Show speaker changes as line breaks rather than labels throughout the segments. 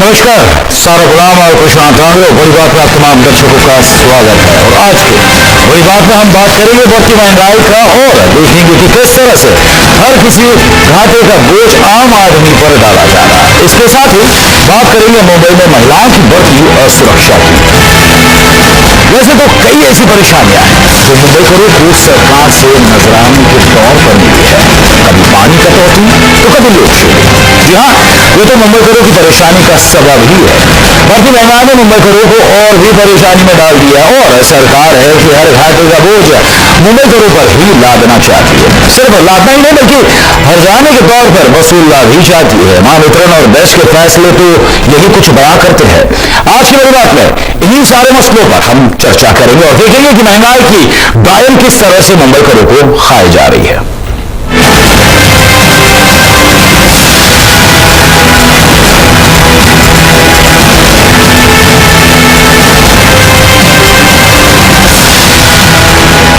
नमस्कार, सारा गुलाम और प्रशांत बड़ी बात में आप तमाम दर्शकों का स्वागत है। और आज की बड़ी बात में हम बात करेंगे बढ़ती महंगाई का और देखेंगे कि किस तरह से हर किसी घाटे का बोझ आम आदमी पर डाला जा रहा है। इसके साथ ही बात करेंगे मुंबई में महिलाओं की बढ़ती असुरक्षा की। वैसे तो कई ऐसी परेशानियां हैं जो मुंबई को रोज सरकार से नजराने के तौर पर मिली है। कभी पानी कटौती तो कभी लोडशेडिंग। जी हाँ, ये तो मुंबई करो की परेशानी का सबब ही है। बढ़ती महंगाई ने मुंबई करो को और भी परेशानी में डाल दिया और सरकार है कि हर घाटे का बोझ मुंबई करो पर ही लादना चाहती है। सिर्फ लादना ही नहीं बल्कि हर्जाने के तौर पर वसूलना भी चाहती है। महावितरण और देश के फैसले तो यही कुछ बयां करते हैं। आज की बड़ी बात में इन्हीं सारे मसलों पर हम चर्चा करेंगे और देखेंगे कि महंगाई की डायल किस तरह से मुंबई करो को खाई जा रही है।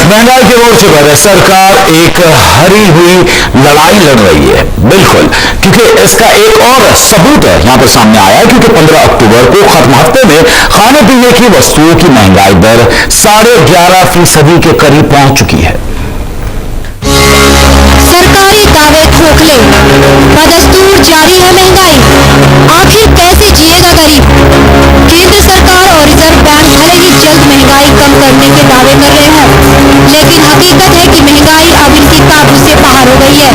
महंगाई के मोर्चे पर सरकार एक हरी हुई लड़ाई लड़ रही है। बिल्कुल, क्योंकि इसका एक और सबूत है यहां पर सामने आया है, क्योंकि 15 अक्टूबर को खत्म हफ्ते में खाने पीने की वस्तुओं की महंगाई दर 11.5% के करीब पहुंच चुकी है।
सरकारी दावे खोखले, बदस्तूर जारी है महंगाई। आखिर कैसे जिएगा गरीब? केंद्र सरकार और रिजर्व बैंक भले ही जल्द महंगाई कम करने के दावे कर रहे हैं, लेकिन हकीकत है कि महंगाई अब इनकी काबू से बाहर हो गई है।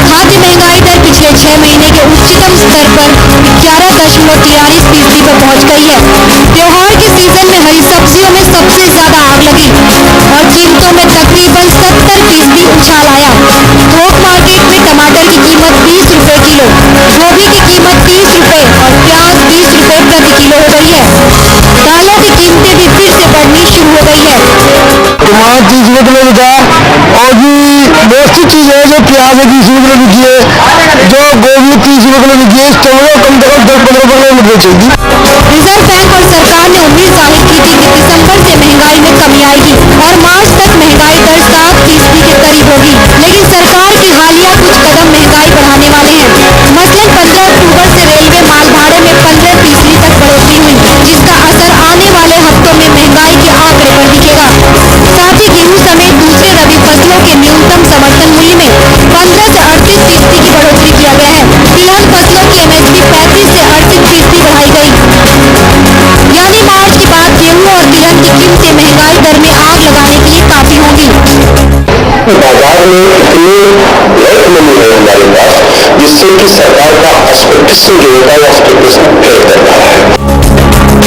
खाद्य महंगाई दर पिछले 6 महीने के उच्चतम स्तर पर 11.43% पर पहुंच गई है। त्योहार के सीजन में हरी सब्जियों में सबसे ज्यादा आग लगी और कीमतों में तकरीबन 70% उछाल आया। थोक मार्केट में टमाटर की कीमत 20 रुपए किलो, गोभी की कीमत 30 रुपए और प्याज 20 रुपए प्रति किलो हो गई है। दालों की कीमतें भी फिर से बढ़नी शुरू हो गई है।
टमाटर 30 रुपए किलो बिका और भी बहुत सी चीज है जो प्याज 20 रुपए किलो बिकी है, जो गोभी 30 रुपए किलो बिकी है। टमाटर कम से कम 10-15 रुपए में बेचेगी।
रिजर्व बैंक और सरकार ने उम्मीद जाहिर की थी कि दिसंबर से महंगाई में कमी आएगी और मार्च तक महंगाई दर 7% के करीब होगी, लेकिन सरकार के हालिया कुछ कदम महंगाई बढ़ाने वाले हैं। मसलन 15 अक्टूबर से रेलवे माल भाड़े में 15% तक बढ़ोतरी हुई, जिसका असर आने वाले हफ्तों में महंगाई के आंकड़े पर दिखेगा। साथ ही गेहूं समेत दूसरे रबी फसलों के न्यूनतम समर्थन मूल्य में 15 से 38% की बढ़ोतरी किया गया है। तिलहन फसलों की MSP 35 से 38% बढ़ाई गई, यानी मार्च के बाद गेहूं और तिलहन की कीमतें महंगाई दर में आग लगाने के लिए काफी होंगी।
बाजार में इतनी बहुत मनी है हमारे पास, जिससे कि सरकार का एक्सपेक्टेशन जो होता है वो एक्सपेक्टेशन फेल कर रहा है।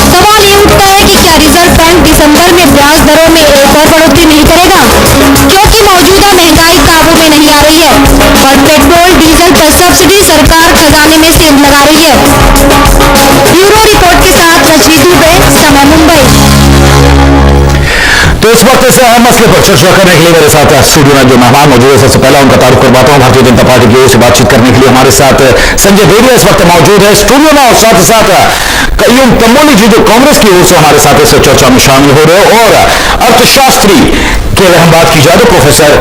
सवाल ये उठता है कि क्या रिजर्व बैंक दिसंबर में ब्याज दरों में एक और बढ़ोतरी नहीं करेगा, क्योंकि मौजूदा महंगाई काबू में नहीं आ रही है और पेट्रोल डीजल पर सब्सिडी सरकार खजाने में सेंध लगा रही है। ब्यूरो रिपोर्ट के साथ रजनी दुबे, समय मुंबई।
तो इस वक्त इस अहम मसले पर चर्चा करने के लिए मेरे साथ स्टूडियो में जो मेहमान मौजूद है, सबसे पहले उनका तारुफ करवाता हूं। भारतीय जनता पार्टी की ओर से बातचीत करने के लिए हमारे साथ संजय बेरिया इस वक्त मौजूद है स्टूडियो में, और साथ ही साथ कय्यूम तमोली जी जो कांग्रेस की ओर से हमारे साथ इस चर्चा में शामिल हो रहे हो, और अर्थशास्त्री की अगर हम बात की जाए तो प्रोफेसर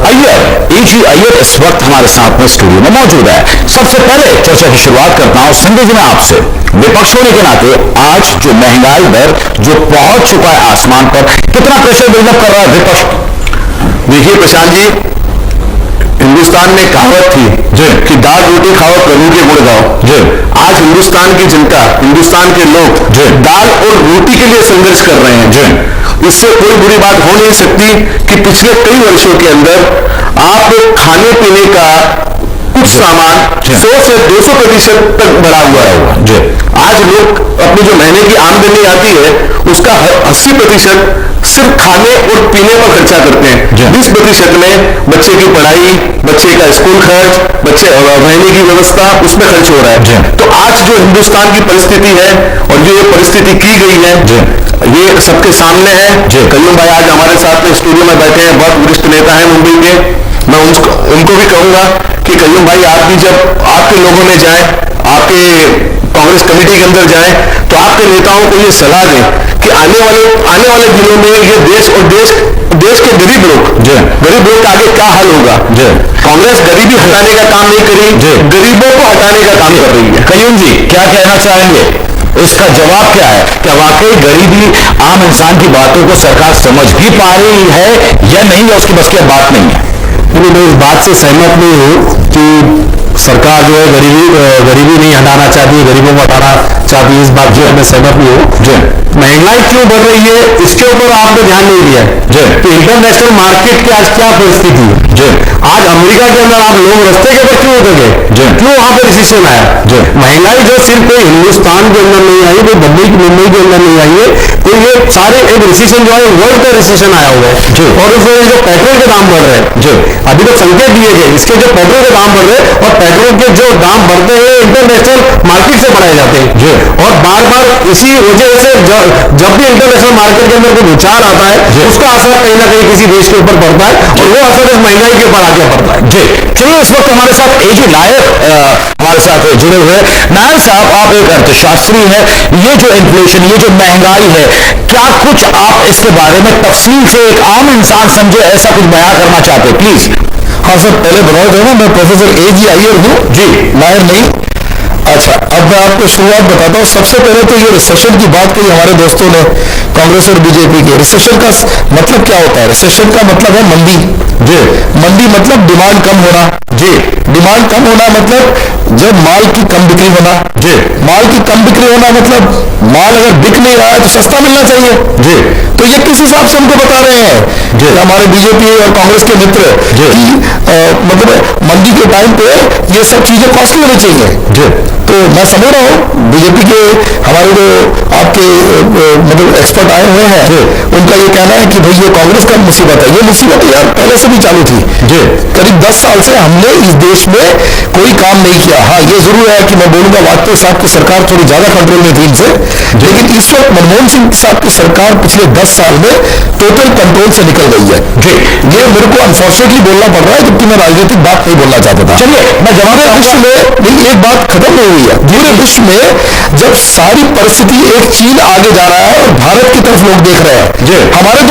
अय्यर, AG अय्यर इस वक्त हमारे साथ में स्टूडियो में मौजूद है। सबसे पहले चर्चा की शुरुआत करता हूं संजय जी मैं आपसे। विपक्ष होने के नाते आज जो महंगाई दर जो पहुंच चुका है आसमान पर, कितना प्रेशर बिल्डअप कर रहा है विपक्ष?
देखिए प्रशांत जी, हिंदुस्तान में कहावत थी जी कि दाल रोटी खाओ प्रभु के गुण गाओ जी। आज हिंदुस्तान की जनता, हिंदुस्तान के लोग जी दाल और रोटी के लिए संघर्ष कर रहे हैं जी। इससे कोई बुरी बात हो नहीं सकती कि पिछले कई वर्षों के अंदर आप खाने पीने का कुछ सामान 100 से 200% तक बढ़ा हुआ है जी। आज लोग अपनी जो महीने की आमदनी आती है उसका 80% सिर्फ खाने और पीने पर खर्चा करते हैं। 20% में बच्चे की पढ़ाई, बच्चे का स्कूल खर्च, बच्चे रहने की व्यवस्था, उसमें खर्च हो रहा है। तो आज जो हिंदुस्तान की परिस्थिति है और जो ये परिस्थिति की गई है ये सबके सामने है। कय्यूम भाई आज हमारे साथ स्टूडियो में बैठे हैं, बहुत वरिष्ठ नेता है मुंबई के। मैं उनको भी कहूंगा कि कय्यूम भाई आप भी जब आपके लोगों में जाए, आपके कांग्रेस कमेटी के अंदर जाएं तो आपके नेताओं को ये सलाह दें कि आने वाले दिनों में ये देश के गरीब लोग का आगे क्या हाल होगा। कांग्रेस गरीबी हटाने का काम नहीं करी, गरीबों को हटाने का काम कर रही है।
कयूम जी क्या कहना चाहेंगे, इसका जवाब क्या है? क्या वाकई गरीबी आम इंसान की बातों को सरकार समझ भी पा रही है या नहीं, या उसकी बस की बात नहीं है?
मैं इस बात से सहमत नहीं हूँ कि सरकार जो है गरीबी नहीं हटाना चाहती है, गरीबों को हटाना चाहती है, इस बात से मैं सहमत नहीं हूँ। महंगाई क्यों बढ़ रही है इसके ऊपर आपने ध्यान नहीं दिया है कि इंटरनेशनल मार्केट की आज क्या परिस्थिति है। आज अमेरिका के अंदर आप लोग रास्ते के ऊपर क्यों उतरे, क्यों वहां पर रिसेशन आया? महंगाई जो सिर्फ कोई हिंदुस्तान के अंदर नहीं आई, कोई मुंबई के अंदर नहीं आई है, तो ये सारे एक रिसेशन जो है वर्ल्ड का रिसेशन आया हुआ है। और उस वजह जो पेट्रोल के दाम बढ़ रहे हैं, अभी तो संकेत दिए गए इसके, जो पेट्रोल के दाम बढ़ रहे हैं और पेट्रोल के जो दाम बढ़ते हैं इंटरनेशनल मार्केट से बढ़ाए जाते हैं। और बार बार इसी वजह से जब भी इंटरनेशनल मार्केट के अंदर कोई विचार आता है उसका असर कहीं ना कहीं किसी देश के ऊपर पड़ता है और वो असर इस महंगाई के ऊपर आगे पड़ता है।
जी चलिए, इस वक्त हमारे साथ एक ही नायक हमारे साथ जुड़े हुए हैं। नायक साहब, आप एक अर्थशास्त्री हैं, ये जो इन्फ्लेशन, ये जो महंगाई है, क्या कुछ आप इसके बारे में तफसील से एक आम इंसान समझे ऐसा कुछ बयां करना चाहते हैं प्लीज?
हाँ सर, पहले बताओ दो ना, मैं प्रोफेसर AG अय्यर हूँ जी, नायर नहीं। अच्छा, अब मैं आपको शुरुआत बताता हूँ। सबसे पहले तो ये रिसेशन की बात कही हमारे दोस्तों ने, कांग्रेस और बीजेपी के। रिसेशन का मतलब क्या होता है? रिसेशन का मतलब है मंदी। जी, मंदी मतलब डिमांड कम होना। जी, डिमांड कम होना मतलब जब माल की कम बिक्री होना। जी, माल की कम बिक्री होना मतलब माल अगर बिक नहीं रहा है तो सस्ता मिलना चाहिए। जी, तो ये किस हिसाब से हमको बता रहे हैं जी हमारे बीजेपी और कांग्रेस के मित्र कि मतलब मंदी के टाइम पे ये सब चीजें कॉस्टली होनी चाहिए। जी, तो मैं समझ रहा हूँ बीजेपी के हमारे जो आपके मतलब एक्सपर्ट आए हुए हैं, उनका ये कहना है कि भाई ये कांग्रेस का मुसीबत है। ये मुसीबत यार पहले से भी चालू थी। जी, करीब 10 साल से हमने इस देश में कोई काम नहीं किया। हाँ, ये जरूर है कि मैं बोलूंगा वाजपेयी साहब की सरकार थोड़ी ज्यादा कंट्रोल में थी इनसे, लेकिन इस वक्त मनमोहन सिंह साहब की सरकार पिछले 10 साल में टोटल कंट्रोल से निकल गई है। जी, ये मेरे को अनफॉर्चुनेटली बोलना पड़ रहा है, जबकि मैं राजनीतिक बात नहीं बोलना चाहता था। चलिए, मैं जवाब विश्व में एक बात खत्म नहीं हुई है। पूरे विश्व में जब सारी परिस्थिति एक चीन आगे जा रहा है और भारत की तरफ लोग देख रहे हैं, हमारे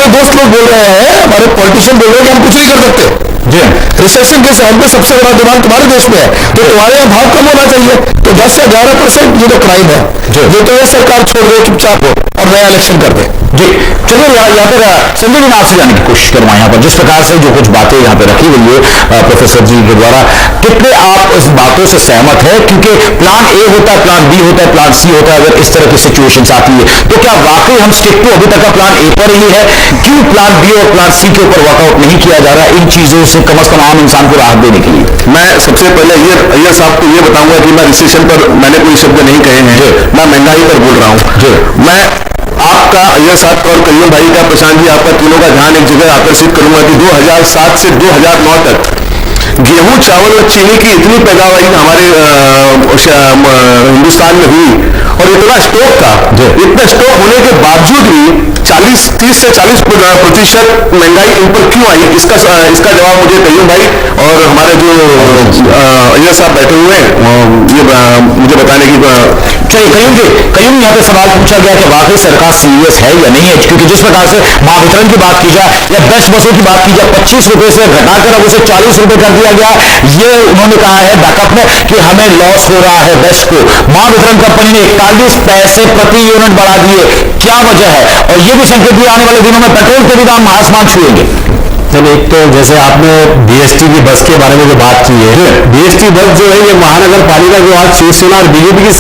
दोस्त लोग बोल रहे हैं, हमारे पॉलिटिशियन बोल रहे हैं कि हम कुछ नहीं कर सकते। जी, रिसेशन के टाइम पे सबसे बड़ा डिमांड तुम्हारे देश में है, तो तुम्हारे यहाँ भाव कम होना चाहिए। तो 10 से 11% ये तो क्राइम है। ये तो ये सरकार छोड़ दे चुपचाप हो और नया इलेक्शन कर दे।
जी चलिए, यहाँ पर संजय जी आपसे जाने की कोशिश करूंगा। यहाँ पर जिस प्रकार से जो कुछ बातें यहाँ पे रखी गई है प्रोफेसर जी के द्वारा, कितने आप इस बातों से सहमत है? क्योंकि प्लान A होता है, प्लान B होता है, प्लान C होता है। अगर इस तरह की सिचुएशंस आती है तो क्या वाकई हम स्टिक टू अभी तक का प्लान A पर ही है? क्यों प्लान B और प्लान C के ऊपर वर्कआउट नहीं किया जा रहा इन चीजों से कम अज कम आम इंसान को राहत देने के लिए?
मैं सबसे पहले अय्यर साहब को ये बताऊंगा कि मैं रिसेशन पर मैंने कोई शब्द नहीं कहे हैं, मैं महंगाई पर बोल रहा हूँ। मैं आपका अय्यर साहब और कयूम भाई का, प्रशांत जी आपका, तीनों का ध्यान एक जगह आकर्षित करूंगा कि 2007 से 2009 तक गेहूं, चावल और चीनी की इतनी पैदावारी हमारे हिंदुस्तान में हुई और इतना स्टॉक था, इतना स्टॉक होने के बावजूद भी 30 से 40% महंगाई इन पर क्यों आई? इसका जवाब मुझे कयूम भाई और हमारे जो अय्यर साहब बैठे हुए हैं ये मुझे बताने की।
कयूम यहाँ पे सवाल पूछा गया कि वाकई सरकार सीरियस है या नहीं है? क्योंकि जिस प्रकार से महावितरण की बात की जाए या बेस्ट बसों की बात की जाए, 25 रुपए से घटाकर अब उसे 40 रुपए कर दिया गया। ये उन्होंने कहा है बैकअप में कि हमें लॉस हो रहा है बेस्ट को। महावितरण कंपनी ने 41 पैसे प्रति यूनिट बढ़ा दिए, क्या वजह है? और ये भी संकेत दिया आने वाले दिनों में पेट्रोल के भी दाम आसमान छुएंगे।
चलो, एक तो जैसे आपने BST की बस के बारे में जो बात की है, BST बस जो है ये महानगर पालिका जो आज शिवसेना और बीजेपी की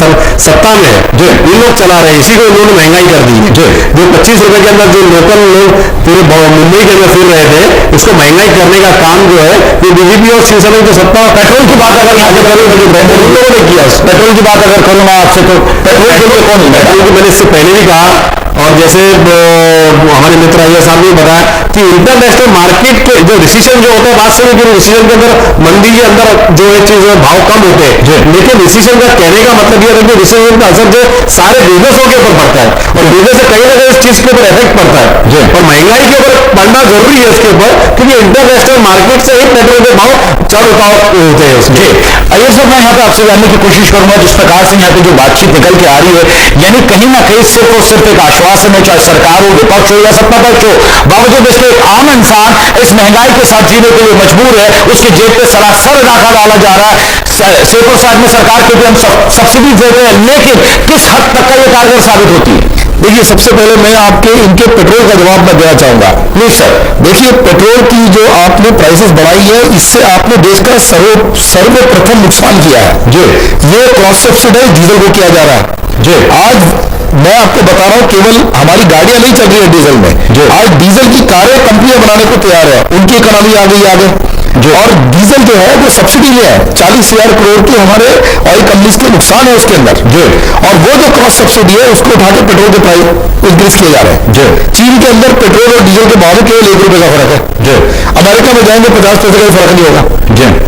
सत्ता में है, जो ये लोग चला रहे हैं, इसी को इन्होंने महंगाई कर दी है। जो 25 रुपए के अंदर जो लोकल लोग पूरे मुंबई के अंदर फिर रहे थे, उसको महंगाई करने का काम जो है ये बीजेपी और शिवसेना की सत्ता। पेट्रोल की बात अगर यहाँ से करूँ तो लोगों ने किया, पेट्रोल की बात अगर करूँ मैं आपसे, तो पेट्रोल के लिए कौन? पेट्रोल की मैंने इससे पहले भी कहा और जैसे हमारे मित्र अय्यर साहब ने बताया कि इंटरनेशनल मार्केट के जो डिसीजन जो होता है, बात सही है कि डिसीजन के अंदर मंडी के अंदर जो है चीज भाव कम होते हैं, लेकिन डिसीजन का कहने का मतलब यह है कि डिसीजन का असर जो सारे बिजनेसों के ऊपर पड़ता है और बिजनेस से कहीं ना कहीं इस चीज के ऊपर इफेक्ट पड़ता है और महंगाई के ऊपर पड़ना जरूरी है इसके ऊपर, क्योंकि इंटरनेशनल मार्केट से ही पेट्रोल के भाव चढ़ उतार होते हैं उसके।
अय्यर साहब, मैं यहाँ पे आपसे जानने की कोशिश करूंगा, जिस प्रकार से यहाँ पे जो बातचीत निकल के आ रही है, यानी कहीं ना कहीं सिर्फ और सिर्फ एक आश्वासन है, चाहे सरकार हो, विपक्ष हो या सत्ता पक्ष हो, बावजूद इसके एक आम इंसान इस महंगाई के साथ जीने के लिए मजबूर है, उसके जेब पे सरासर डाका डाला जा रहा है। सेफ साइड में सरकार के भी हम सब्सिडी दे रहे हैं, लेकिन किस हद तक का ये कारगर साबित होती है?
देखिए, सबसे पहले मैं आपके इनके पेट्रोल का जवाब मैं देना चाहूंगा।
Please sir.
देखिए, पेट्रोल की जो आपने प्राइसेस बढ़ाई है, इससे आपने देश का सर्वप्रथम नुकसान किया है।
जी,
ये क्रॉस सब्सिडाइज डीजल को किया जा रहा है।
जी,
आज मैं आपको बता रहा हूं, केवल हमारी गाड़ियां नहीं चल रही है डीजल में, आज डीजल की कारें कंपनियां बनाने को तैयार है, उनकी इकोनॉमी आ गई आगे। और डीजल जो है वो सब्सिडी में है, 40,000 करोड़ की हमारे ऑयल कंपनीज के नुकसान है उसके अंदर। और वो जो क्रॉस सब्सिडी है उसको उठा के पेट्रोल के प्राइस इंक्रीज किए जा रहे हैं। चीन के अंदर पेट्रोल और डीजल के भाव में केवल ₹1 का फर्क है। अमेरिका में जाएंगे 50 पैसे का फर्क नहीं होगा।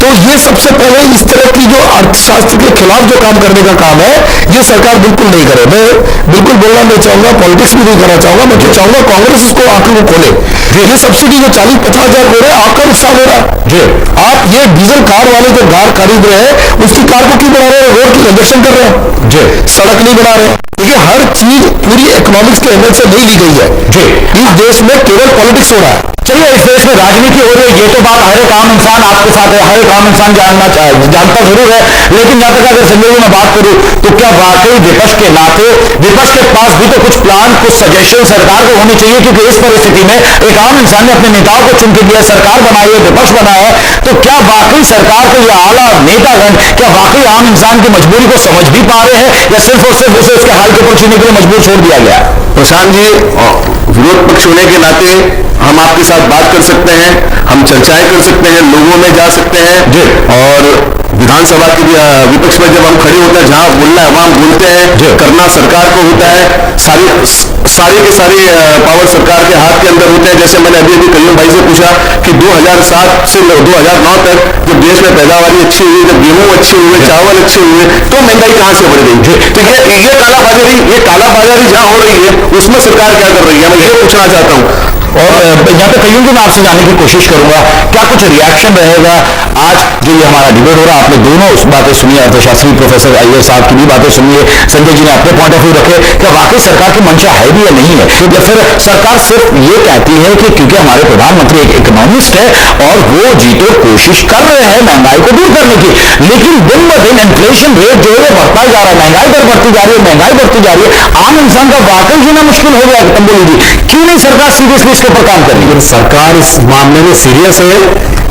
तो ये सबसे पहले इस तरह की जो अर्थशास्त्र के खिलाफ जो काम करने का काम है, ये सरकार बिल्कुल नहीं करे। मैं बिल्कुल बोलना नहीं चाहूंगा, पॉलिटिक्स भी नहीं करना चाहूंगा, मैं चाहूंगा कांग्रेस इसको आंखों को खोले। ये सब्सिडी जो 40-50 हजार करोड़ है, आपका नुकसान हो रहा है। आप ये डीजल कार वाले जो कार खरीद रहे हैं, उसकी कार को क्यों बढ़ा रहे हैं? रोड की कंजक्शन कर रहे हैं, सड़क नहीं बना रहे हैं। देखिए, हर चीज पूरी इकोनॉमिक्स के एंगल से नहीं ली गई है। इस देश में केवल पॉलिटिक्स हो रहा है।
चलिए, इस देश में राजनीति हो रही है, ये तो बात हर एक आम इंसान आपके साथ है, हर एक आम इंसान जानता जरूर है। लेकिन जहां तक अगर संजय जी मैं बात करूं, तो क्या वाकई विपक्ष के नाते विपक्ष के पास भी तो कुछ प्लान, कुछ सजेशन सरकार को होनी चाहिए? क्योंकि इस परिस्थिति में एक आम इंसान ने अपने नेताओं को चुन के दिया, सरकार बनाई है, विपक्ष बनाया है, तो क्या वाकई सरकार को यह आला नेतागण क्या वाकई आम इंसान की मजबूरी को समझ भी पा रहे हैं, या सिर्फ और सिर्फ उसे उसके हाल के ऊपर जीने के लिए मजबूर छोड़ दिया गया?
प्रशांत जी, विरोध पक्ष होने के नाते हम आपके साथ बात कर सकते हैं, हम चर्चाएं कर सकते हैं, लोगों में जा सकते हैं और विधानसभा के विपक्ष में जब हम खड़े होते हैं, जहां बोलना है वहां बोलते हैं, करना सरकार को होता है, सारी के सारी पावर सरकार के हाथ के अंदर होते हैं। जैसे मैंने अभी करीम भाई से पूछा कि 2007 से 2009 तक जब देश में पैदावारी अच्छी हुई, जब गेहूं अच्छे हुए, चावल अच्छे हुए, तो महंगाई कहां से बढ़ गई? तो ये कालाबाजारी जहां हो रही है, उसमें सरकार क्या कर रही है, मैं ये पूछना चाहता हूं।
और यहाँ पे कईयों को मैं आपसे जानने की कोशिश करूंगा, क्या कुछ रिएक्शन रहेगा आज जो ये हमारा डिबेट हो रहा है? आपने दोनों उस बातें सुनी, अर्थशास्त्री प्रोफेसर अय्यर साहब की भी बातें सुनिए, संजय जी ने अपने पॉइंट ऑफ व्यू रखे। क्या वाकई सरकार की मंशा है भी या नहीं है, या फिर सरकार सिर्फ ये कहती है कि क्योंकि हमारे प्रधानमंत्री एक इकोनॉमिस्ट है और वो जी तो कोशिश कर रहे हैं महंगाई को दूर करने की, लेकिन दिन ब दिन इन्फ्लेशन रेट जो है बढ़ता जा रहा है, महंगाई दर बढ़ती जा रही है, महंगाई बढ़ती जा रही है, आम इंसान का वाकई जीना मुश्किल हो गया है। तंबोली जी, क्यों नहीं सरकार सीरियसली इसके ऊपर काम कर रही है?
सरकार इस मामले में सीरियस है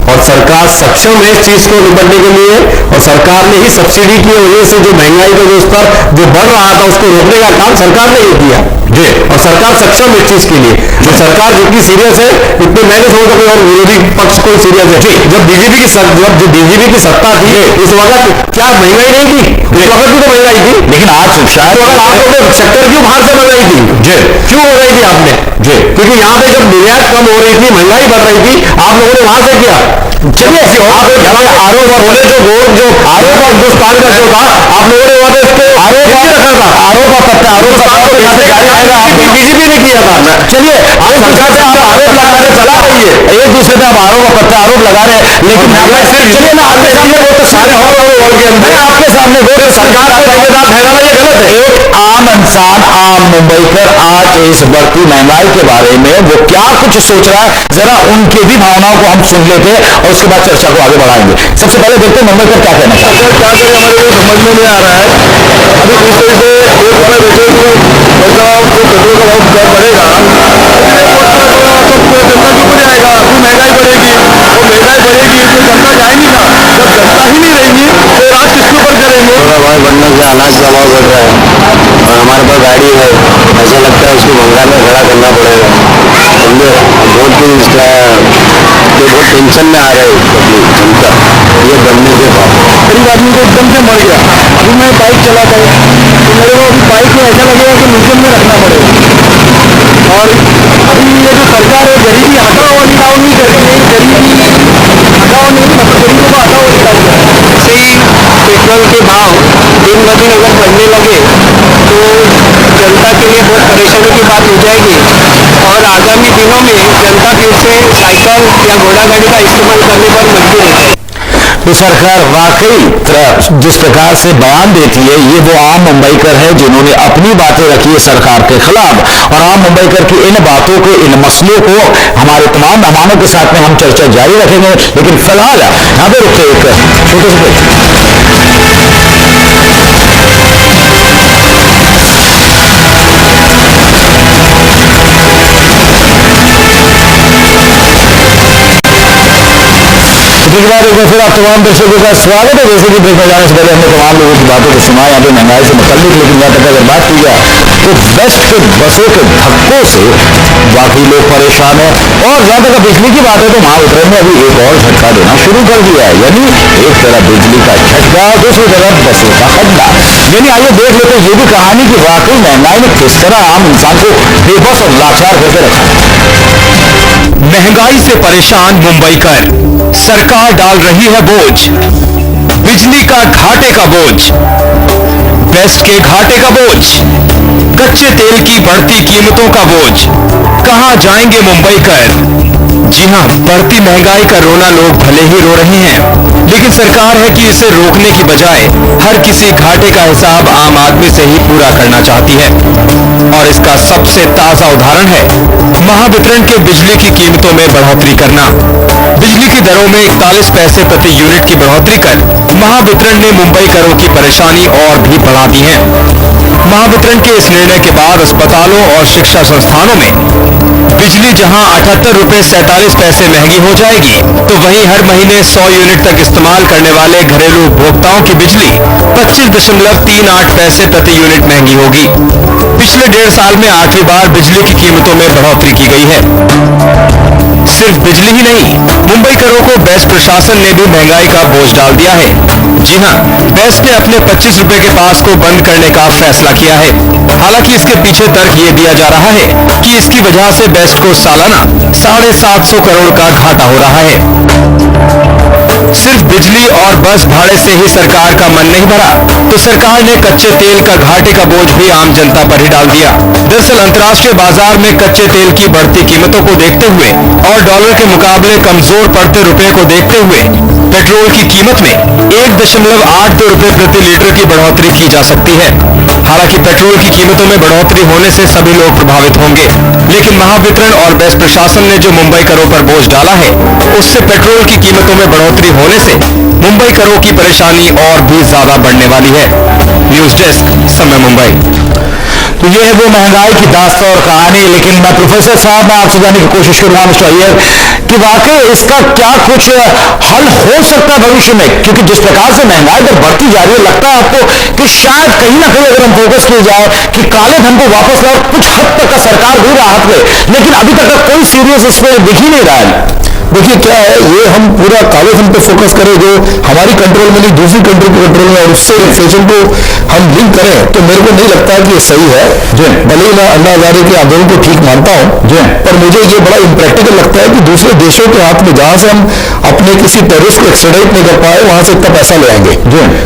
और सरकार सक्षम है इस चीज को निपटने के लिए, और सरकार ने ही सब्सिडी की वजह से जो महंगाई का जो स्तर जो बढ़ रहा था उसको रोकने का काम सरकार ने ही किया जी, और सरकार सक्षम है इस चीज के लिए। जो सरकार जितनी सीरियस है उतनी मैं नहीं समझता कोई और विरोधी पक्ष कोई सीरियस है। जब बीजेपी की सत्ता थी उस वक्त क्या महंगाई नहीं थी? उस वक्त भी तो महंगाई थी, लेकिन आज शायद आप लोग सेक्टर क्यों बाहर से मंगाई थी? क्यों हो रही थी आपने? क्योंकि यहाँ पे जब निर्यात कम हो रही थी, महंगाई बढ़ रही थी, आप लोगों ने वहां से किया। चलिए, आरोप बोले जो आरोप और हिंदुस्तान का जो था, आप लोगों ने वहां पे इसके आरोप रखा था, बीजेपी ने किया था। चलिए, आप सरकार से आप आरोप लगा रहे, चला रही है एक दूसरे पे, आप आरोप लगा रहे हैं, लेकिन चलिए ना आपके सामने वो तो सारे आपके सामने वो सरकार का ठेकेदार ठहराना ये गलत है।
एक आम इंसान, आम मुंबईकर आज इस बढ़ती महंगाई के बारे में वो क्या कुछ सोच रहा है, जरा उनकी भी भावनाओं को हम सुन लेते हैं और उसके बाद चर्चा को आगे बढ़ाएंगे। सबसे पहले देखते हैं मुंबईकर क्या कहना चाहते हैं।
क्या करें, हमारे को समझ में नहीं आ रहा है। अभी जिस तरह से एक वाले देशों को बदलाव जो पेट्रोल का भाव बढ़ेगा, जनता क्यों नहीं आएगा? अभी महंगाई बढ़ेगी, वो महंगाई बढ़ेगी तो जनता जाएगी ना। जब जनता ही नहीं रहेगी तो राज किसके ऊपर करेंगे?
थोड़ा भाव बढ़ने से अनाज का भाव बढ़ रहा है और हमारे पास गाड़ी है, ऐसा लगता है उसको बंगाल में खड़ा करना पड़ेगा। समझे, बहुत बहुत टेंशन में आ रहे हैं जनता ये बढ़ने से।
गरीब आदमी को एकदम से मर गया। अभी मैं बाइक चलाता हूँ तो मेरे को अभी बाइक में ऐसा लगेगा कि म्यूजियम में रखना पड़ेगा।
और अभी ये जो सरकार है गरीबी हटाओ वाली डाउन नहीं कर रही है, गरीबी हटाओ नहीं, मतलब गरीबों को हटाओ वाली डाउन कर रही है। ऐसे ही पेट्रोल के भाव दिन ब दिन अगर बढ़ने लगे तो जनता के लिए बहुत परेशानी की बात हो जाएगी और आगामी दिनों में जनता फिर से साइकिल या घोड़ा गाड़ी का इस्तेमाल करने पर मजबूर हो जाएगी।
तो सरकार वाकई जिस प्रकार से बयान देती है, ये वो आम मुंबईकर है जिन्होंने अपनी बातें रखी है सरकार के खिलाफ, और आम मुंबईकर की इन बातों को, इन मसलों को हमारे तमाम मेहमानों के साथ में हम चर्चा जारी रखेंगे। लेकिन फिलहाल यहाँ पे रुकते एक छोटे से एक बार फिर आप तमाम दर्शकों का स्वागत है। जैसे कि ब्रेक में जाने से पहले हमने तमाम लोगों की बातों को सुना यहाँ पे महंगाई से मुतल्लिक, लेकिन यहाँ तक अगर बात की जाए तो बेस्ट के बसों के धक्कों से बाकी लोग परेशान हैं। और जहाँ तक बिजली की बात है तो महावितरण ने अभी एक और झटका देना शुरू कर दिया है, यानी एक तरफ बिजली का झटका, दूसरी तरफ बसों का खड्डा। यानी आइए देख लेते हैं ये भी कहानी कि वाकई महंगाई ने किस तरह आम इंसान को बेबस और लाचार करके रखा।
महंगाई से परेशान मुंबईकर, सरकार डाल रही है बोझ, बिजली का घाटे का बोझ, बेस्ट के घाटे का बोझ, कच्चे तेल की बढ़ती कीमतों का बोझ, कहां जाएंगे मुंबईकर। जी हां, बढ़ती महंगाई का रोना लोग भले ही रो रहे हैं, लेकिन सरकार है कि इसे रोकने की बजाय हर किसी घाटे का हिसाब आम आदमी से ही पूरा करना चाहती है। और इसका सबसे ताजा उदाहरण है महावितरण के बिजली की कीमतों में बढ़ोतरी करना। बिजली की दरों में 41 पैसे प्रति यूनिट की बढ़ोतरी कर महावितरण ने मुंबईकरों की परेशानी और भी बढ़ा दी है। महावितरण के इस निर्णय के बाद अस्पतालों और शिक्षा संस्थानों में बिजली जहां 78 रुपए 47 पैसे महंगी हो जाएगी, तो वहीं हर महीने 100 यूनिट तक इस्तेमाल करने वाले घरेलू उपभोक्ताओं की बिजली 25.38 पैसे प्रति यूनिट महंगी होगी। पिछले 1.5 साल में 8वीं बार बिजली की कीमतों में बढ़ोतरी की गई है। सिर्फ बिजली ही नहीं, मुंबईकरों को बेस्ट प्रशासन ने भी महंगाई का बोझ डाल दिया है। जी हां, बेस्ट ने अपने 25 रुपए के पास को बंद करने का फैसला किया है। हालांकि इसके पीछे तर्क ये दिया जा रहा है कि इसकी वजह से बेस्ट को सालाना 750 करोड़ का घाटा हो रहा है। सिर्फ बिजली और बस भाड़े से ही सरकार का मन नहीं भरा, तो सरकार ने कच्चे तेल का घाटे का बोझ भी आम जनता पर ही डाल दिया। दरअसल अंतर्राष्ट्रीय बाजार में कच्चे तेल की बढ़ती कीमतों को देखते हुए और डॉलर के मुकाबले कमजोर पड़ते रुपए को देखते हुए पेट्रोल की कीमत में 1.82 रुपए प्रति लीटर की बढ़ोतरी की जा सकती है। हालांकि पेट्रोल की कीमतों में बढ़ोतरी होने से सभी लोग प्रभावित होंगे, लेकिन महावितरण और बेस्ट प्रशासन ने जो मुंबईकरों पर बोझ डाला है, उससे पेट्रोल की कीमतों में बढ़ोतरी होने से मुंबईकरों की परेशानी और भी ज्यादा बढ़ने वाली है। न्यूज डेस्क, समय मुंबई।
तो ये है वो महंगाई की दास्तां और कहानी। लेकिन मैं प्रोफेसर साहब मैं आपसे जानने की कोशिश करूंगा मिस्टर अय्यर कि वाकई इसका क्या कुछ हल हो सकता है भविष्य में, क्योंकि जिस प्रकार से महंगाई जब बढ़ती जा रही है, लगता है आपको कि शायद कहीं ना कहीं अगर हम फोकस किए जाए कि काले धन को वापस लाओ, कुछ हद तक का सरकार भी राहत ले, लेकिन अभी तक का कोई सीरियस इस पर दिख ही नहीं रहा है।
देखिए क्या है, ये हम पूरा काले धन पे फोकस करें जो हमारी कंट्रोल में नहीं दूसरी कंट्री के कंट्रोल में, और उससे इन्फ्लेशन को हम लिंक करें, तो मेरे को नहीं लगता है कि ये सही है। भले ही मैं अन्ना हजारे के आंदोलन को ठीक मानता हूँ, पर मुझे ये बड़ा इम्प्रैक्टिकल लगता है कि दूसरे देशों के हाथ में जहां से हम अपने किसी टेररिस्ट को एक्सट्राडिट नहीं कर पाए, वहां से इतना पैसा ले आएंगे।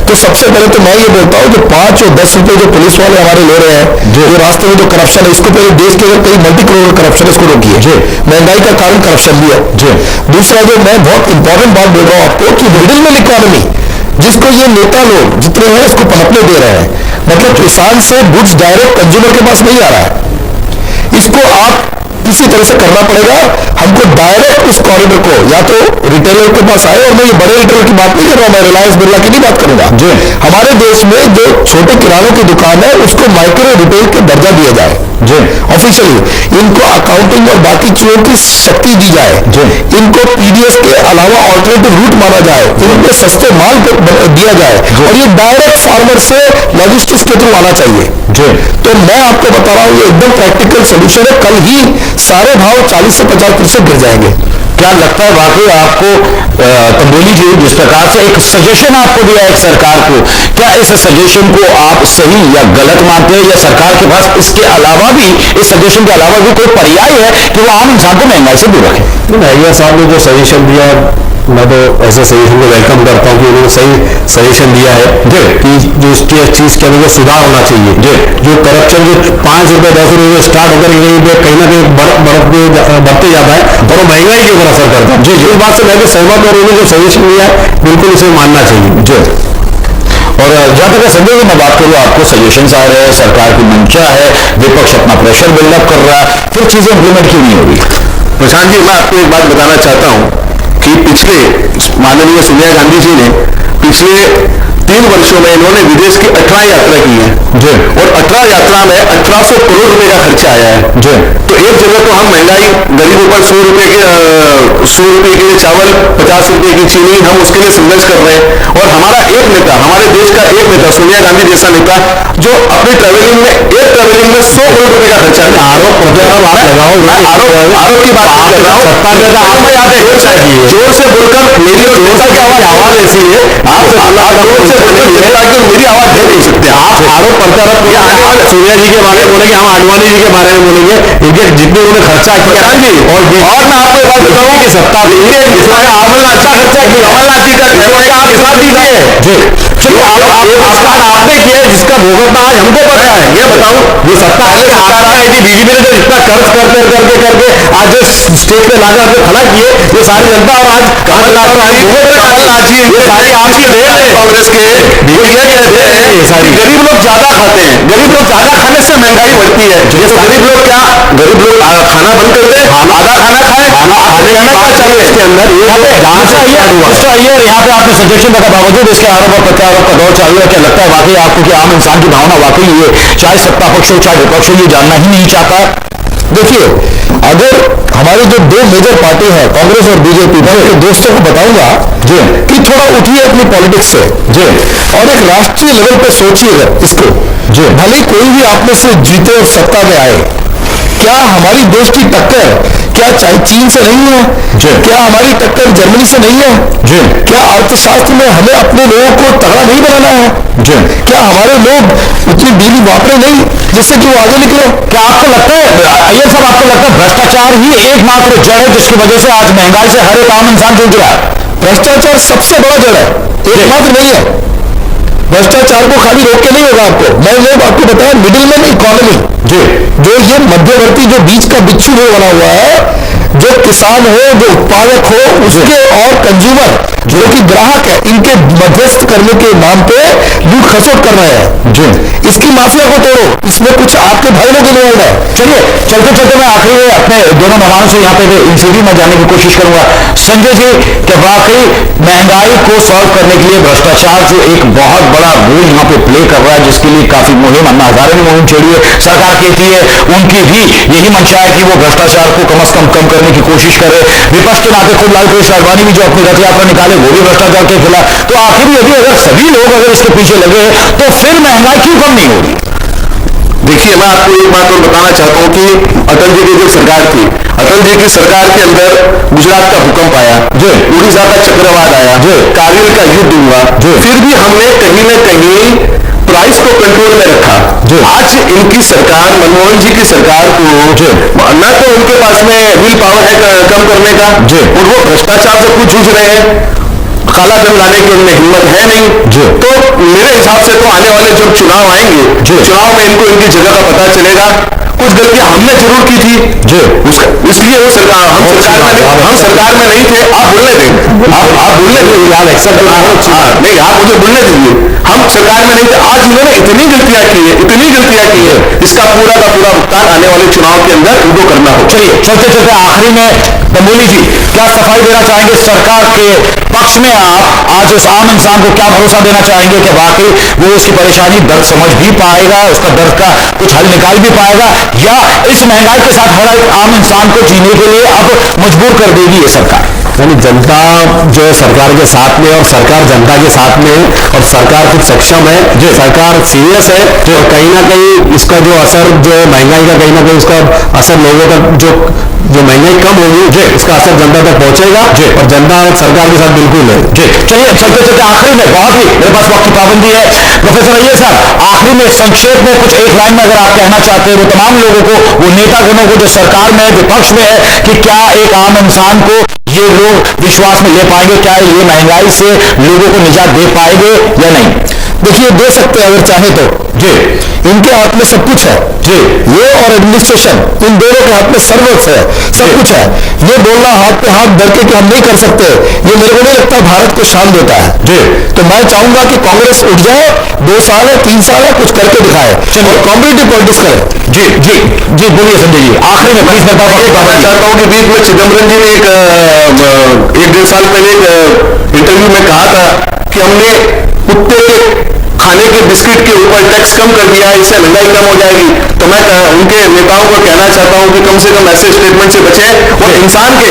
तो सबसे पहले तो मैं ये बोलता हूँ कि 5 और 10 रुपए जो पुलिस वाले हमारे ले रहे हैं, जो रास्ते में जो करप्शन है, इसको पहले देश के कई मल्टी करोड़ करप्शन है, इसको रोकिए। महंगाई का कारण करप्शन भी है। दूसरा जो मैं बहुत इंपॉर्टेंट बात बोल रहा हूं आपको कि मिडिलमैन इकोनॉमी जिसको ये नेता लोग जितने हैं इसको पनपने दे रहे हैं, मतलब किसान से गुड्स डायरेक्ट कंज्यूमर के पास नहीं आ रहा है, इसको आप किसी तरह से करना पड़ेगा। हमको डायरेक्ट इस कॉरिडोर को या तो रिटेलर के पास आए, और मैं ये बड़े रिटेलर की बात नहीं कर रहा हूं, मैं रिलायंस बिरला की नहीं बात करूंगा। हमारे देश में जो छोटे किरानों की दुकान है उसको माइक्रो रिटेल का दर्जा दिया जाए ऑफिशियली, इनको अकाउंटिंग और बाकी चीजों की शक्ति दी जाए, इनको पीडीएस के अलावा ऑल्टरनेटिव रूट माना जाए, इनको सस्ते माल दिया जाए, और ये डायरेक्ट फार्मर से लॉजिस्टिक्स के थ्रू आना चाहिए। तो मैं आपको बता रहा हूं ये एकदम प्रैक्टिकल सोल्यूशन है। कल ही सारे भाव 40 से 50% गिर जाएंगे।
क्या लगता है वाकई आपको तंबोली जी जिस प्रकार से एक सजेशन आपको दिया है सरकार को, क्या इस सजेशन को आप सही या गलत मानते हैं, या सरकार के पास इसके अलावा भी, इस सजेशन के अलावा भी कोई पर्याय है कि वो आम इंसान को महंगाई से दूर रखे?
अय्यर साहब ने जो सजेशन दिया, मैं तो ऐसे सजेशन को वेलकम करता हूँ कि उन्होंने सही सजेशन दिया है कि जो इसकी चीज के अंदर सुधार होना चाहिए। जो करप्शन जो 5 रुपए 10 रुपए स्टार्ट होकर कहीं ना कहीं बढ़ते जाता है और वो महंगाई के ऊपर असर करता है। इस बात से मैं भी सहमत, और उन्होंने जो सजेशन दिया है बिल्कुल उसे मानना चाहिए।
और जहां तक संजय जी मैं बात करूँ, आपको सजेशंस आ रहे हैं, सरकार की मंशा है, विपक्ष अपना प्रेशर बिल्डअप कर रहा है, फिर चीजें इंप्लीमेंट क्यों नहीं हो रही?
प्रशांत जी, मैं आपको एक बात बताना चाहता हूं कि पिछले माननीय सोनिया गांधी जी ने पिछले 3 वर्षों में इन्होंने विदेश की 18 यात्रा की है जी, और 18 यात्रा में 1800 करोड़ रुपए का खर्चा आया है जी। तो एक जगह तो हम महंगाई, गरीबों पर 100 रुपए के लिए चावल, 50 रुपए की चीनी, हम उसके लिए संघर्ष कर रहे हैं। और हमारा एक नेता, हमारे देश का एक नेता, सोनिया गांधी जैसा नेता, जो अपनी ट्रेवलिंग में 100 करोड़ रुपए का खर्चा है। आरोप की बात कर रहा हूँ, जोर से बोलकर मेरी और नेता की आवाज ऐसी है, ताकि मेरी आवाज दे नहीं सकते आप। आरोप प्रत्यारोप किया, आने वाले सोनिया जी के बारे में बोलेंगे, हम आडवाणी जी के बारे में बोलेंगे, इनके जितने उन्होंने खर्चा किया और मैं आपको बात बताऊं कि सत्ता अमरनाथ अच्छा खर्चा किया, अमरनाथ जी का आप हिसाब दीजिए जी। चलो आपने किया जिसका भुगतना आज हमको पता है। ये बताऊं, ये सत्ता यदि बीजेपी ने जितना कर्ज करके आज जो स्टेज पे लाकर के खड़ा किए, ये सारी जनता, और आज कमलनाथ जी ये सारी आपकी देन है कांग्रेस के। ये कहते हैं सारी गरीब लोग ज्यादा खाते हैं, गरीब लोग ज्यादा खाने से महंगाई बढ़ती है। गरीब लोग क्या, गरीब लोग खाना बंद कर दे, आधा खाना खाए, क्या चाहिए इसके अंदर?
यहाँ पे आपने सजेशन रखा, बावजूद इसके आरोप और प्रत्यारोप का दौर चालू है। क्या लगता है वाकई आपको कि आम इंसान की भावना वाकई ये, चाहे सत्ता पक्ष हो चाहे विपक्ष हो, ये जानना ही नहीं चाहता?
देखिए, अगर हमारी जो 2 मेजर पार्टी है कांग्रेस और बीजेपी, मैं अपने दोस्तों को बताऊंगा जी कि थोड़ा उठिए अपनी पॉलिटिक्स से जी, और एक राष्ट्रीय लेवल पे सोचिएगा इसको जी। भले कोई भी आप में से जीते और सत्ता में आए, क्या हमारी देश की टक्कर क्या चाहे चीन से नहीं है जी? क्या हमारी टक्कर जर्मनी से नहीं है जी? क्या अर्थशास्त्र में हमें अपने लोगों को तगड़ा नहीं बनाना है जी? क्या हमारे लोग उतनी बिजली वापरे नहीं जिससे कि वो आगे निकले?
क्या आपको लगता है अय्यर साहब, आपको लगता है भ्रष्टाचार ही एकमात्र जड़ है जिसकी वजह से आज महंगाई से हर एक आम इंसान जूझ रहा है?
भ्रष्टाचार सबसे बड़ा जड़ है, एकमात्र नहीं है। भ्रष्टाचार को खाली रोक के नहीं होगा आपको। मैंने आपको बताया मिडिलमैन इकोनॉमी जी, जो ये मध्यवर्ती जो बीच का बिच्छू जो बना हुआ है, जो किसान हो, जो उत्पादक हो, उसके और कंज्यूमर जो कि ग्राहक है, इनके मध्यस्थ करने के नाम पे लूट खसोट कर रहे हैं जी। इसकी माफिया को तोड़ो, इसमें कुछ आपके भाई लोग इन्वॉल्व है।
चलिए चलते चलते मैं आखिरी में अपने दोनों मेहमानों से यहाँ पे इंसिडी में जाने की कोशिश करूंगा। संजय जी, क्या वाकई महंगाई को सॉल्व करने के लिए भ्रष्टाचार जो एक बहुत बड़ा रोल यहाँ पे प्ले कर रहा है, जिसके लिए काफी मुहिम अन्ना हजारे ने मुहिम छेड़ी है, सरकार कहती है उनकी भी यही मंशा है कि वो भ्रष्टाचार को कम से कम करने की कोशिश करे। विपक्ष के नाते खुद लालकृष्ण आडवाणी भी जो अपनी रथ यात्रा निकाले वो भी भ्रष्टाचार के खिलाफ। तो आखिर यदि अगर सभी लोग अगर इसके पीछे लगे तो फिर महंगाई क्यों कम नहीं होगी?
देखिए, मैं आपको एक बात और बताना चाहता हूं कि अटल जी की जो सरकार थी, अटल जी की सरकार के अंदर गुजरात का भूकंप आया जी, उड़ीसा का चक्रवात आया जी, कारगिल का युद्ध हुआ जी, फिर भी हमने कहीं ना कहीं प्राइस को कंट्रोल में रखा जी। आज इनकी सरकार, मनमोहन जी की सरकार को जी, न तो उनके पास में विल पावर है कम करने का जी, और वो भ्रष्टाचार से कुछ जूझ रहे हैं, काला धन लाने की उनमें हिम्मत है नहीं जी। तो मेरे हिसाब से तो आने वाले जब चुनाव आएंगे जी, चुनाव में इनको इनकी जगह का पता चलेगा। कुछ गलतियां हमने जरूर की थी जी, इसलिए वो सरकार, हम सरकार में नहीं थे। आप बोलने दें, आप बोलने दें यार, एक्सेप्ट नहीं, आप मुझे बोलने दीजिए। हम सरकार में नहीं थे, आज इन्होंने इतनी गलतियां की है, इसका पूरा का पूरा भुगतान आने वाले चुनाव के अंदर इनको करना हो।
चलिए चलते चलते आखिरी में तंबोली जी, क्या सफाई देना चाहेंगे सरकार के पक्ष में? आप आज उस आम इंसान को क्या भरोसा देना चाहेंगे कि वाकई वो उसकी परेशानी दर्द समझ भी पाएगा, उसका दर्द का कुछ हल निकाल भी पाएगा, या इस महंगाई के साथ हर एक आम इंसान को जीने के लिए अब मजबूर कर देगी ये सरकार?
यानी जनता जो है सरकार के साथ में, और सरकार जनता के साथ में, और सरकार खुद सक्षम है जो सरकार सीरियस है, और कहीं ना कहीं इसका जो असर जो महंगाई का कहीं ना कहीं उसका असर लोगों तक जो
जो महंगाई कम होगी जी उसका असर जनता तक पहुंचेगा जी, और जनता सरकार के साथ बिल्कुल है जी।
चलिए चलते चलते आखिरी में, बहुत ही मेरे पास वक्त की पाबंदी है, प्रोफेसर अय्यर साहब आखिरी में संक्षेप में कुछ एक लाइन में अगर आप कहना चाहते हैं वो तमाम लोगों को, वो नेतागणों को जो सरकार में विपक्ष में है, कि क्या एक आम इंसान को ये लोग विश्वास में ले पाएंगे, क्या ये महंगाई से लोगों को निजात दे पाएंगे या नहीं?
देखिए, दे सकते हैं अगर चाहे तो
जी,
इनके हाथ में सब कुछ है
जी,
ये और एडमिनिस्ट्रेशन, इन दोनों के हाथ में सर्वस्व है, सब कुछ है। ये बोलना हाथ पे हाथ धर के कि हम नहीं कर सकते, ये मेरे को नहीं लगता भारत को शान देता है
जी।
तो मैं चाहूंगा कि कांग्रेस उठ जाए, 2 साल है 3 साल है, कुछ करके दिखाए और कॉम्पिटिटिव पॉलिटिक्स करे।
जी जी जी, बोलिए संजय जी, आखिरी में प्लीज
मैं कहना चाहता हूं कि बीच में चिदम्बरम जी ने एक 1.5 साल पहले एक इंटरव्यू में कहा था कि हमने कुत्ते के खाने के बिस्किट के ऊपर टैक्स कम कर दिया है, इससे महंगाई कम हो जाएगी। तो मैं उनके नेताओं को कहना चाहता हूं कि कम से कम ऐसे स्टेटमेंट से बचें और इंसान के,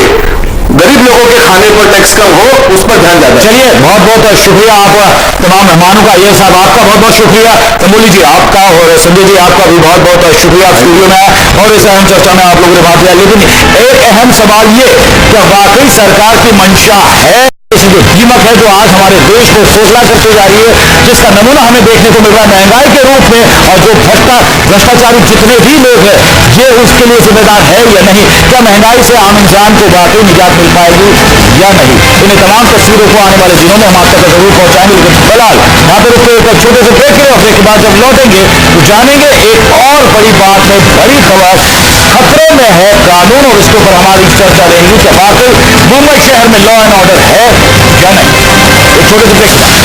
गरीब लोगों के खाने पर टैक्स कम हो, उस पर ध्यान ज्यादा।
चलिए बहुत बहुत शुक्रिया आप तमाम मेहमानों का, अय्यर साहब आपका बहुत बहुत शुक्रिया, तमोली जी आपका, और संजय जी आपका भी बहुत बहुत शुक्रिया स्टूडियो में और इस अहम चर्चा में आप लोगों ने भाग लिया। लेकिन एक अहम सवाल ये, क्या वाकई सरकार की मंशा है जो कीमत है जो आज हमारे देश को खोखला करते जा रही है, जिसका नमूना हमें देखने को मिल रहा है महंगाई के रूप में, और जो भ्रष्टाचारी जितने भी लोग हैं ये उसके लिए जिम्मेदार है या नहीं? क्या महंगाई से आम इंसान को वाकई निजात मिल पाएगी या नहीं? इन्हें तमाम तस्वीरों को आने वाले दिनों में हम आप तक जरूर पहुंचाएंगे, लेकिन फिलहाल यहाँ पर रुकते एक छोटे से ब्रेक के, और ब्रेक के बाद जब लौटेंगे तो जानेंगे एक और बड़ी बात है, बड़ी खबर, खतरे में है कानून, और इसके ऊपर हमारी चर्चा रहेगी कि वाकई मुंबई शहर में लॉ एंड ऑर्डर है या नहीं। एक छोटे से ब्रेक के बाद